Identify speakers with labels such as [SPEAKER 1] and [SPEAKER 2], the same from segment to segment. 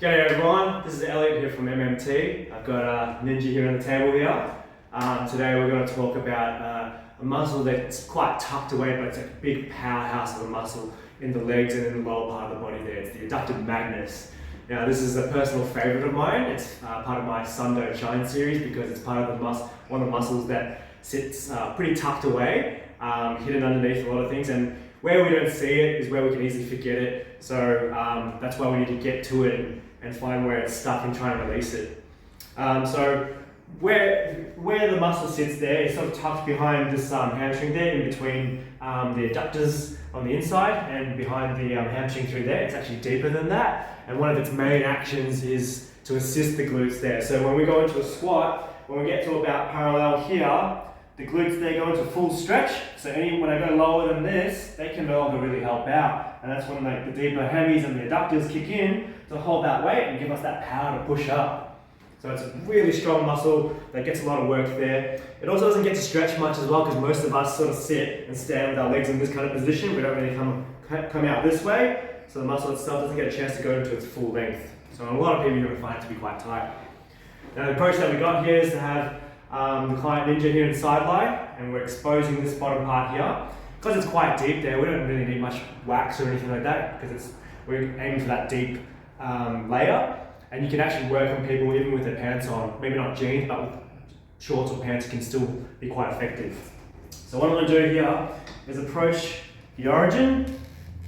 [SPEAKER 1] G'day everyone, this is Elliot here from MMT. I've got Ninja here on the table here. Today we're going to talk about a muscle that's quite tucked away, but it's a big powerhouse of a muscle in the legs and in the lower part of the body there. It's the Adductor Magnus. Now this is a personal favourite of mine. It's part of my Sun Don't Shine series because it's part of the one of the muscles that sits pretty tucked away, hidden underneath a lot of things, and where we don't see it is where we can easily forget it. So that's why we need to get to it and find where it's stuck and try and release it. So where the muscle sits there is sort of tucked behind this hamstring there, in between the adductors on the inside and behind the hamstring through there. It's actually deeper than that, and one of its main actions is to assist the glutes there. So when we go into a squat, when we get to about parallel here, the glutes, they go into full stretch. So when I go lower than this, they can no longer really help out. And that's when the deeper hammies and the adductors kick in to hold that weight and give us that power to push up. So it's a really strong muscle that gets a lot of work there. It also doesn't get to stretch much as well, because most of us sort of sit and stand with our legs in this kind of position. We don't really come out this way. So the muscle itself doesn't get a chance to go into its full length. So a lot of people, you're going to find it to be quite tight. Now the approach that we got here is to have the client Ninja here in side lie, and we're exposing this bottom part here. Because it's quite deep there, we don't really need much wax or anything like that, because we're aiming for that deep layer. And you can actually work on people even with their pants on, maybe not jeans, but with shorts or pants can still be quite effective. So what I'm going to do here is approach the origin,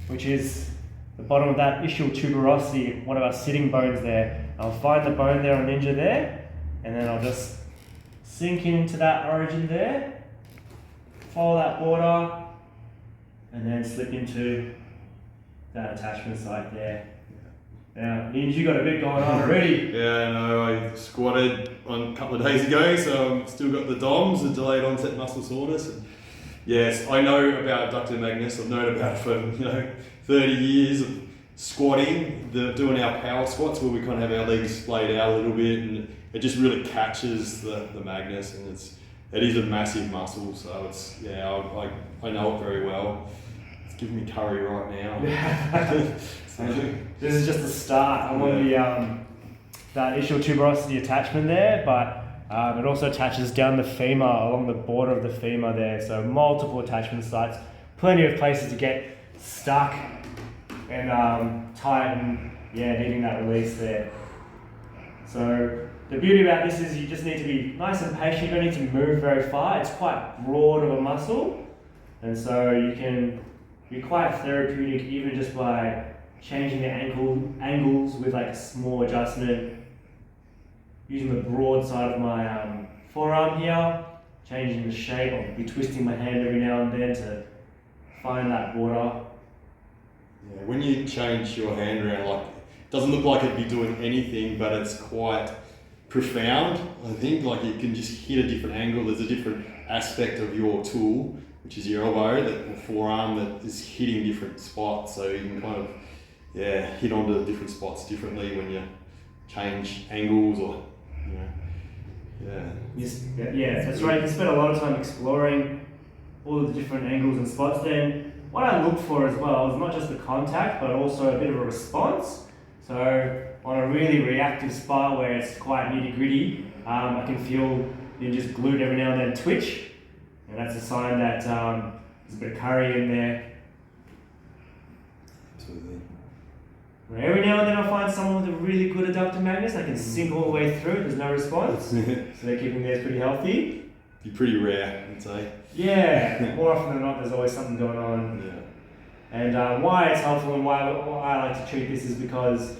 [SPEAKER 1] which is the bottom of that ischial tuberosity, one of our sitting bones there. I'll find the bone there on Ninja there, and then I'll just sink into that origin there, follow that border, and then slip into that attachment site there. Now, Ninja, you got a bit going on already.
[SPEAKER 2] Yeah, I know. I squatted a couple of days ago, so I've still got the DOMS, the delayed onset muscle soreness. And yes, I know about Adductor Magnus. I've known about it for 30 years of squatting, doing our power squats where we kind of have our legs splayed out a little bit, and it just really catches the Magnus, and it is a massive muscle. So I know it very well. It's giving me curry right now.
[SPEAKER 1] This is just the start. I'm on that ischial tuberosity attachment there, but it also attaches down the femur, along the border of the femur there. So multiple attachment sites, plenty of places to get stuck and tight and needing that release there. So the beauty about this is you just need to be nice and patient. You don't need to move very far. It's quite broad of a muscle, and so you can be quite therapeutic even just by changing the angles with like a small adjustment, using the broad side of my forearm here, changing the shape. I'll be twisting my hand every now and then to find that border.
[SPEAKER 2] Yeah, when you change your hand around, it doesn't look like it'd be doing anything, but it's quite profound. I think you can just hit a different angle. There's a different aspect of your tool, which is your elbow, the forearm, that is hitting different spots. So you can kind of hit onto different spots differently when you change angles or
[SPEAKER 1] Yes, that's right. You can spend a lot of time exploring all the different angles and spots. Then what I look for as well is not just the contact, but also a bit of a response. So on a really reactive spot where it's quite nitty gritty, I can feel just glute every now and then twitch, and that's a sign that there's a bit of curry in there.
[SPEAKER 2] Absolutely.
[SPEAKER 1] Every now and then I find someone with a really good Adductor Magnus. I can sink all the way through, there's no response. So they're keeping theirs pretty healthy.
[SPEAKER 2] Be pretty rare, I'd say.
[SPEAKER 1] Yeah, more often than not there's always something going on.
[SPEAKER 2] Yeah.
[SPEAKER 1] And why it's helpful and why I like to treat this is because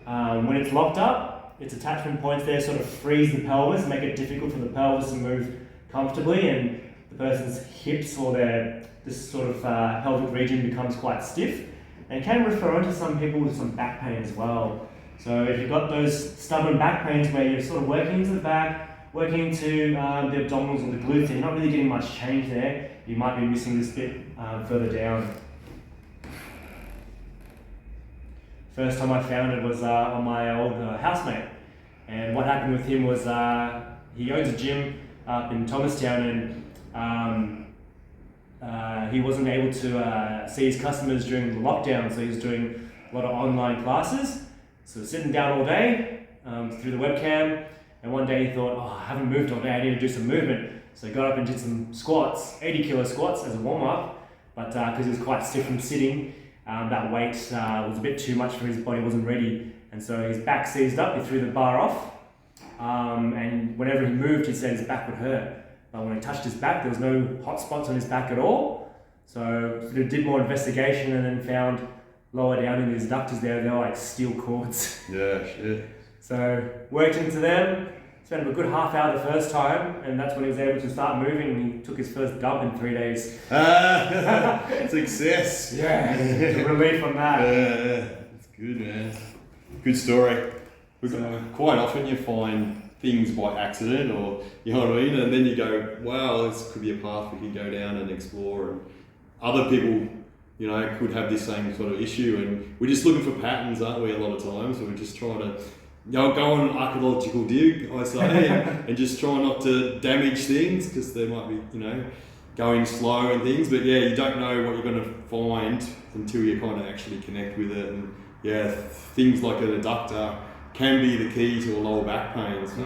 [SPEAKER 1] when it's locked up, its attachment points there sort of freeze the pelvis, make it difficult for the pelvis to move comfortably, and the person's hips or this sort of pelvic region becomes quite stiff. And it can refer on to some people with some back pain as well. So if you've got those stubborn back pains where you're sort of working into the back, working into the abdominals or the glutes, and you're not really getting much change there, you might be missing this bit further down. First time I found it was on my old housemate. And what happened with him was he owns a gym up in Thomastown, and he wasn't able to see his customers during the lockdown, so he was doing a lot of online classes. So sitting down all day through the webcam, and one day he thought, oh, I haven't moved all day, I need to do some movement. So he got up and did some squats, 80 kilo squats as a warm-up, but because he was quite stiff from sitting, that weight was a bit too much for his body, wasn't ready, and so his back seized up, he threw the bar off, and whenever he moved, he said his back would hurt. But when he touched his back, there was no hot spots on his back at all. So he did more investigation and then found lower down in his adductors there, they're like steel cords.
[SPEAKER 2] Yeah, shit.
[SPEAKER 1] So worked into them, spent a good half hour the first time, and that's when he was able to start moving, and he took his first dub in 3 days.
[SPEAKER 2] Success.
[SPEAKER 1] Yeah, relief on that.
[SPEAKER 2] That's good, man. Good story. Quite often you find things by accident, or you know what I mean, and then you go, wow, this could be a path we could go down and explore, and other people, you know, could have this same sort of issue, and we're just looking for patterns, aren't we, a lot of times. So we're just trying to go on an archaeological dig, I say, and just try not to damage things, because they might be, you know, going slow and things, but yeah, you don't know what you're going to find until you kind of actually connect with it. And yeah, things like an adductor can be the key to a lower back pain. So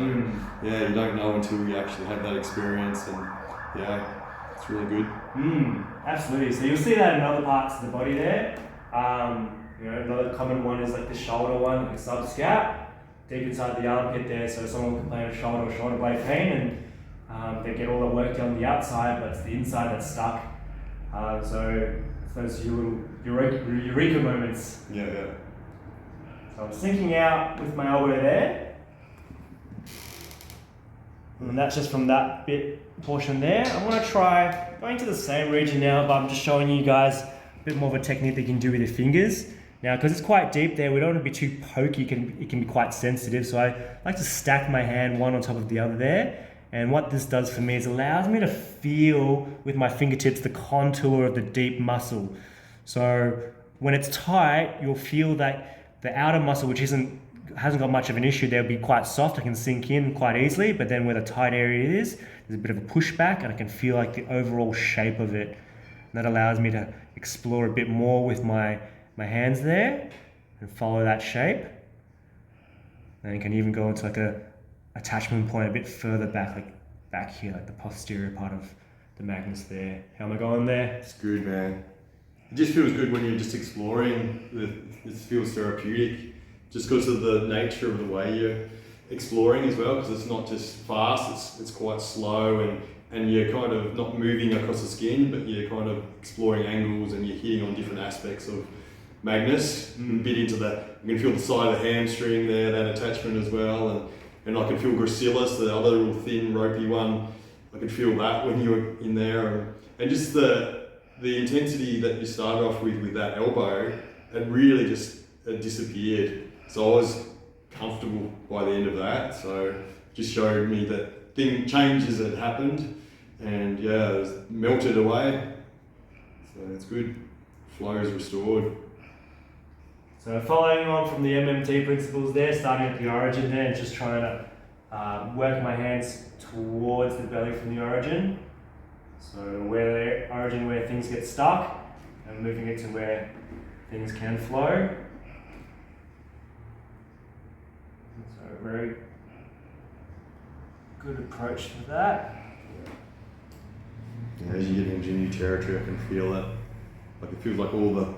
[SPEAKER 2] yeah, you don't know until you actually have that experience, and yeah, it's really good.
[SPEAKER 1] Absolutely. So you'll see that in other parts of the body there. You know, another common one is like the shoulder one, like sub-scap, deep inside the armpit there. So someone will complain of shoulder or shoulder blade pain, and they get all the work done on the outside, but it's the inside that's stuck. So it's those little eureka moments.
[SPEAKER 2] Yeah.
[SPEAKER 1] So I'm sinking out with my elbow there. And that's just from that portion there. I want to try going to the same region now, but I'm just showing you guys a bit more of a technique that you can do with your fingers. Now, because it's quite deep there, we don't want to be too pokey, it can be quite sensitive. So I like to stack my hand one on top of the other there. And what this does for me is allows me to feel with my fingertips the contour of the deep muscle. So when it's tight, you'll feel that the outer muscle, which hasn't got much of an issue, they'll be quite soft, I can sink in quite easily, but then where the tight area is, there's a bit of a pushback, and I can feel like the overall shape of it. And that allows me to explore a bit more with my hands there and follow that shape. And you can even go into like a attachment point a bit further back, like back here, like the posterior part of the Magnus there. How am I going there?
[SPEAKER 2] It's good, man. It just feels good when you're just exploring. It feels therapeutic, just because of the nature of the way you're exploring as well, because it's not just fast, it's quite slow, and you're kind of not moving across the skin, but you're kind of exploring angles, and you're hitting on different aspects of Magnus. A bit into that, you can feel the side of the hamstring there, that attachment as well, and I can feel gracilis, the other little thin ropey one. I could feel that when you were in there, and just the intensity that you started off with that elbow, it really just disappeared. So I was comfortable by the end of that. So it just showed me that changes had happened, and yeah, it was melted away. So it's good. Flow is restored.
[SPEAKER 1] So following on from the MMT principles there, starting at the origin there, and just trying to work my hands towards the belly from the origin. So where the origin where things get stuck, and moving it to where things can flow. So very good approach to that.
[SPEAKER 2] Yeah, as you get into new territory, I can feel it. Like it feels like all the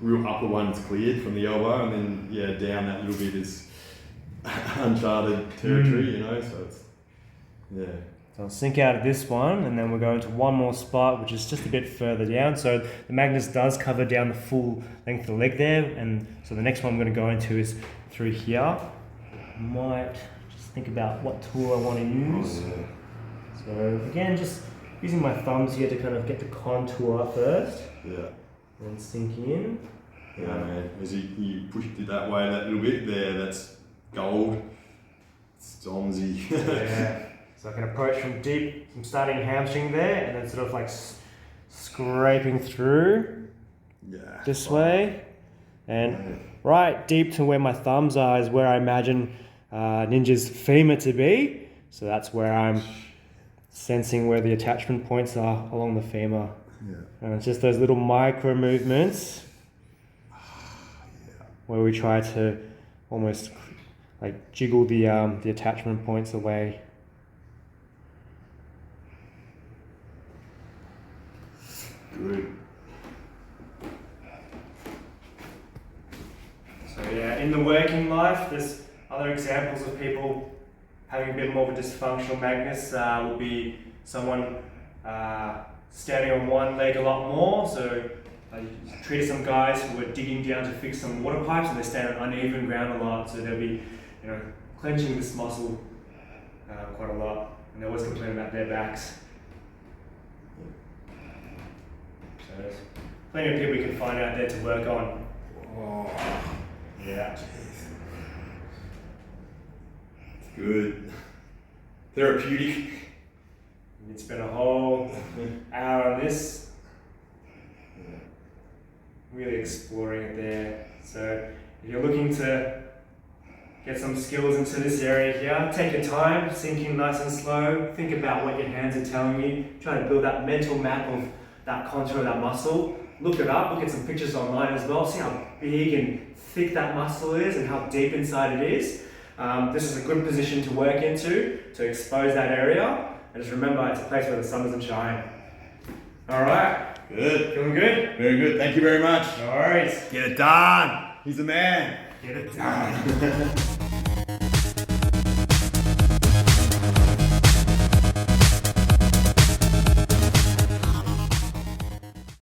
[SPEAKER 2] real upper one's cleared from the elbow, and then yeah, down that little bit is uncharted territory, you know. So it's yeah.
[SPEAKER 1] So I'll sink out of this one, and then we'll go into one more spot, which is just a bit further down. So the Magnus does cover down the full length of the leg there, and so the next one I'm going to go into is through here. I might just think about what tool I want to use. So again, just using my thumbs here to kind of get the contour first.
[SPEAKER 2] Yeah.
[SPEAKER 1] And sink in.
[SPEAKER 2] Yeah, man. As you push it that way, that little bit there, that's gold. It's domsy.
[SPEAKER 1] Yeah. So I can approach from deep, I'm starting hamstring there, and then sort of like scraping through this way. And right deep to where my thumbs are is where I imagine Ninja's femur to be. So that's where I'm sensing where the attachment points are along the femur.
[SPEAKER 2] Yeah.
[SPEAKER 1] And it's just those little micro movements where we try to almost like jiggle the attachment points away.
[SPEAKER 2] Good.
[SPEAKER 1] So yeah, in the working life, there's other examples of people having a bit more of a dysfunctional Magnus. Would be someone standing on one leg a lot more. So I treated some guys who were digging down to fix some water pipes, and they stand on uneven ground a lot. So they'll be, clenching this muscle quite a lot, and they always complain about their backs. So there's plenty of people you can find out there to work on.
[SPEAKER 2] Oh,
[SPEAKER 1] Yeah.
[SPEAKER 2] it's good. Therapeutic.
[SPEAKER 1] You can spend a whole hour on this, really exploring it there. So if you're looking to get some skills into this area here, take your time, sink in nice and slow, think about what your hands are telling you, try to build that mental map of that contour of that muscle. Look it up, look at some pictures online as well, see how big and thick that muscle is and how deep inside it is. This is a good position to work into, to expose that area. And just remember, it's a place where the sun doesn't shine. All right.
[SPEAKER 2] Good.
[SPEAKER 1] Feeling good?
[SPEAKER 2] Very good. Thank you very much.
[SPEAKER 1] No worries.
[SPEAKER 2] Get it done. He's a man.
[SPEAKER 1] Get it done.